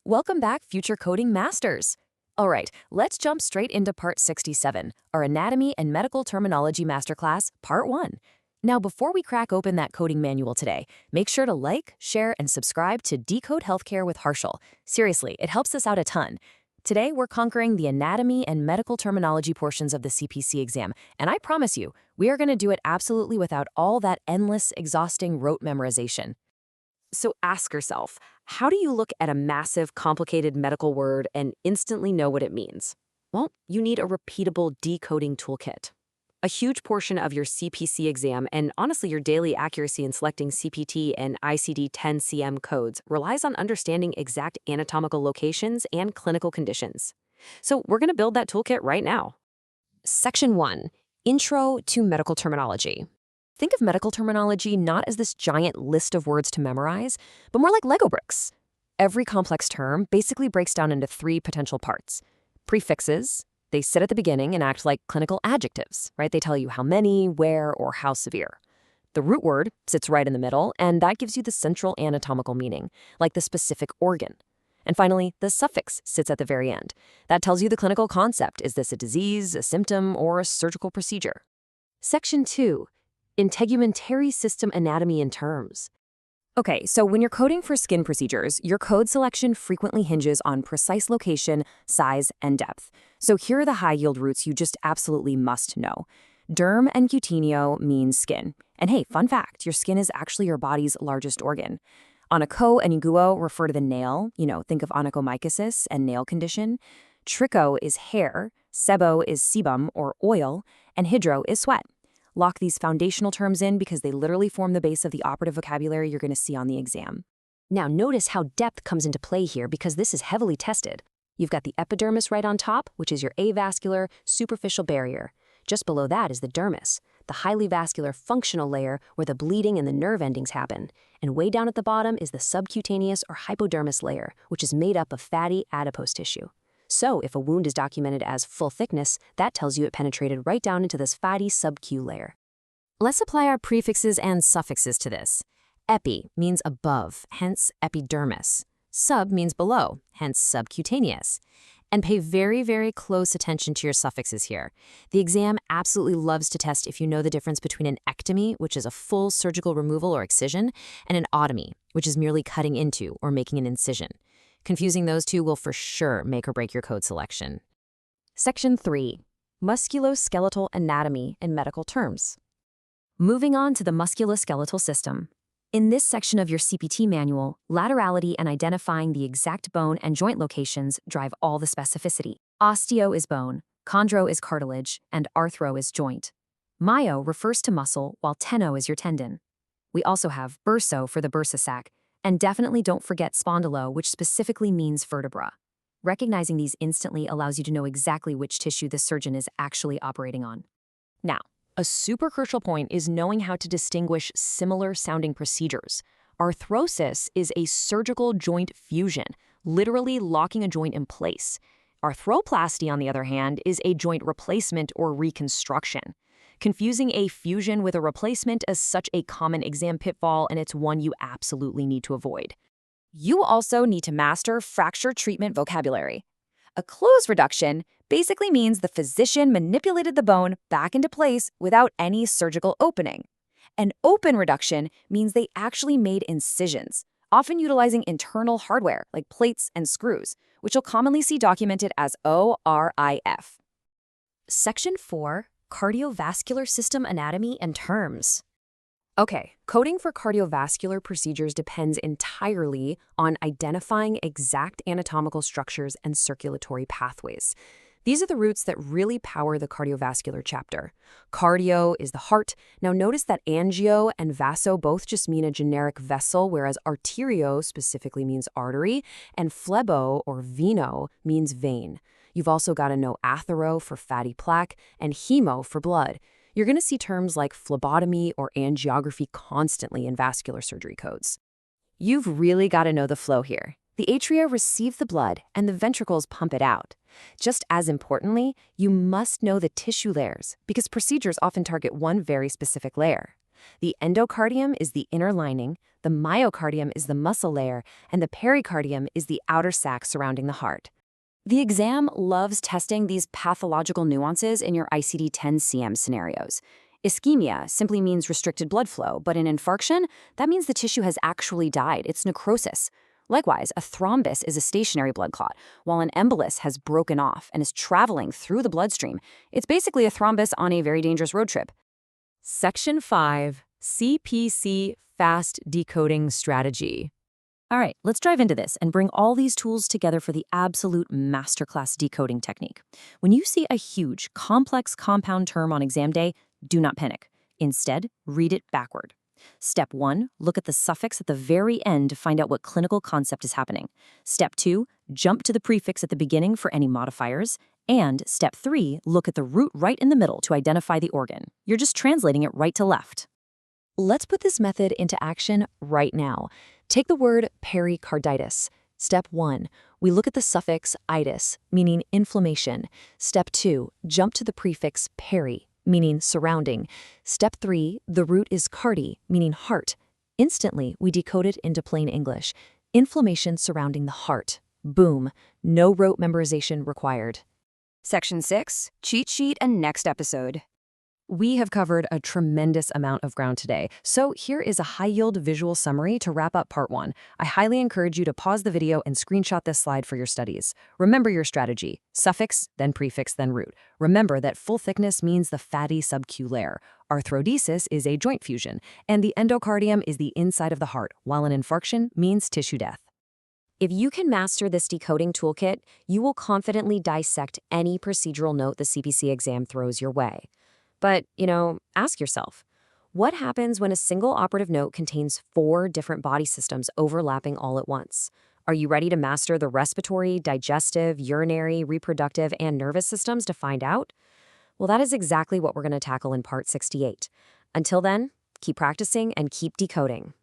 Welcome back, future coding masters. All right, let's jump straight into part 67, our Anatomy and Medical Terminology Masterclass, part 1. Now, before we crack open that coding manual today, make sure to like, share, and subscribe to Decode Healthcare with Harshal. Seriously, it helps us out a ton. Today, we're conquering the anatomy and medical terminology portions of the CPC exam, and I promise you, we are going to do it absolutely without all that endless, exhausting rote memorization. So ask yourself, how do you look at a massive, complicated medical word and instantly know what it means? Well, you need a repeatable decoding toolkit. A huge portion of your CPC exam, and honestly your daily accuracy in selecting CPT and ICD-10-CM codes, relies on understanding exact anatomical locations and clinical conditions. So we're going to build that toolkit right now. Section 1. Intro to Medical Terminology. Think of medical terminology not as this giant list of words to memorize, but more like Lego bricks. Every complex term basically breaks down into 3 potential parts. Prefixes, they sit at the beginning and act like clinical adjectives, right? They tell you how many, where, or how severe. The root word sits right in the middle, and that gives you the central anatomical meaning, like the specific organ. And finally, the suffix sits at the very end. That tells you the clinical concept. Is this a disease, a symptom, or a surgical procedure? Section 2. Integumentary system anatomy and terms. Okay, so when you're coding for skin procedures, your code selection frequently hinges on precise location, size, and depth. So here are the high-yield roots you just absolutely must know. Derm and cutaneo means skin. And hey, fun fact, your skin is actually your body's largest organ. Onycho and inguo refer to the nail, think of onychomycosis and nail condition. Tricho is hair, sebo is sebum or oil, and hydro is sweat. Lock these foundational terms in because they literally form the base of the operative vocabulary you're going to see on the exam. Now notice how depth comes into play here because this is heavily tested. You've got the epidermis right on top, which is your avascular, superficial barrier. Just below that is the dermis, the highly vascular functional layer where the bleeding and the nerve endings happen. And way down at the bottom is the subcutaneous or hypodermis layer, which is made up of fatty adipose tissue. So if a wound is documented as full thickness, that tells you it penetrated right down into this fatty sub-Q layer. Let's apply our prefixes and suffixes to this. Epi means above, hence epidermis. Sub means below, hence subcutaneous. And pay very, very close attention to your suffixes here. The exam absolutely loves to test if you know the difference between an ectomy, which is a full surgical removal or excision, and an otomy, which is merely cutting into or making an incision. Confusing those two will for sure make or break your code selection. Section 3. Musculoskeletal anatomy and medical terms. Moving on to the musculoskeletal system. In this section of your CPT manual, laterality and identifying the exact bone and joint locations drive all the specificity. Osteo is bone, chondro is cartilage, and arthro is joint. Myo refers to muscle, while teno is your tendon. We also have burso for the bursa sac, and definitely don't forget spondylo, which specifically means vertebra. Recognizing these instantly allows you to know exactly which tissue the surgeon is actually operating on. Now, a super crucial point is knowing how to distinguish similar-sounding procedures. Arthrosis is a surgical joint fusion, literally locking a joint in place. Arthroplasty, on the other hand, is a joint replacement or reconstruction. Confusing a fusion with a replacement is such a common exam pitfall, and it's one you absolutely need to avoid. You also need to master fracture treatment vocabulary. A close reduction basically means the physician manipulated the bone back into place without any surgical opening. An open reduction means they actually made incisions, often utilizing internal hardware like plates and screws, which you'll commonly see documented as ORIF. Section 4. Cardiovascular system anatomy and terms. Okay, coding for cardiovascular procedures depends entirely on identifying exact anatomical structures and circulatory pathways. These are the roots that really power the cardiovascular chapter. Cardio is the heart. Now notice that angio and vaso both just mean a generic vessel, whereas arterio specifically means artery, and flebo or veno means vein. You've also got to know athero for fatty plaque and hemo for blood. You're going to see terms like phlebotomy or angiography constantly in vascular surgery codes. You've really got to know the flow here. The atria receive the blood and the ventricles pump it out. Just as importantly, you must know the tissue layers because procedures often target one very specific layer. The endocardium is the inner lining, the the myocardium is the muscle layer, and the pericardium is the outer sac surrounding the heart. The exam loves testing these pathological nuances in your ICD-10-CM scenarios. Ischemia simply means restricted blood flow, but in infarction, that means the tissue has actually died. It's necrosis. Likewise, a thrombus is a stationary blood clot, while an embolus has broken off and is traveling through the bloodstream. It's basically a thrombus on a very dangerous road trip. Section 5, CPC Fast Decoding Strategy. All right, let's dive into this and bring all these tools together for the absolute masterclass decoding technique. When you see a huge, complex compound term on exam day, do not panic. Instead, read it backward. Step 1, look at the suffix at the very end to find out what clinical concept is happening. Step 2, jump to the prefix at the beginning for any modifiers. And Step 3, look at the root right in the middle to identify the organ. You're just translating it right to left. Let's put this method into action right now. Take the word pericarditis. Step 1, we look at the suffix itis, meaning inflammation. Step 2, jump to the prefix peri, meaning surrounding. Step 3, the root is cardi, meaning heart. Instantly, we decode it into plain English. Inflammation surrounding the heart. Boom. No rote memorization required. Section 6, Cheat Sheet and Next Episode. We have covered a tremendous amount of ground today, so here is a high-yield visual summary to wrap up Part 1. I highly encourage you to pause the video and screenshot this slide for your studies. Remember your strategy: suffix, then prefix, then root. Remember that full thickness means the fatty sub-Q layer. Arthrodesis is a joint fusion, and the endocardium is the inside of the heart, while an infarction means tissue death. If you can master this decoding toolkit, you will confidently dissect any procedural note the CPC exam throws your way. But, ask yourself, what happens when a single operative note contains 4 different body systems overlapping all at once? Are you ready to master the respiratory, digestive, urinary, reproductive, and nervous systems to find out? Well, that is exactly what we're going to tackle in Part 68. Until then, keep practicing and keep decoding.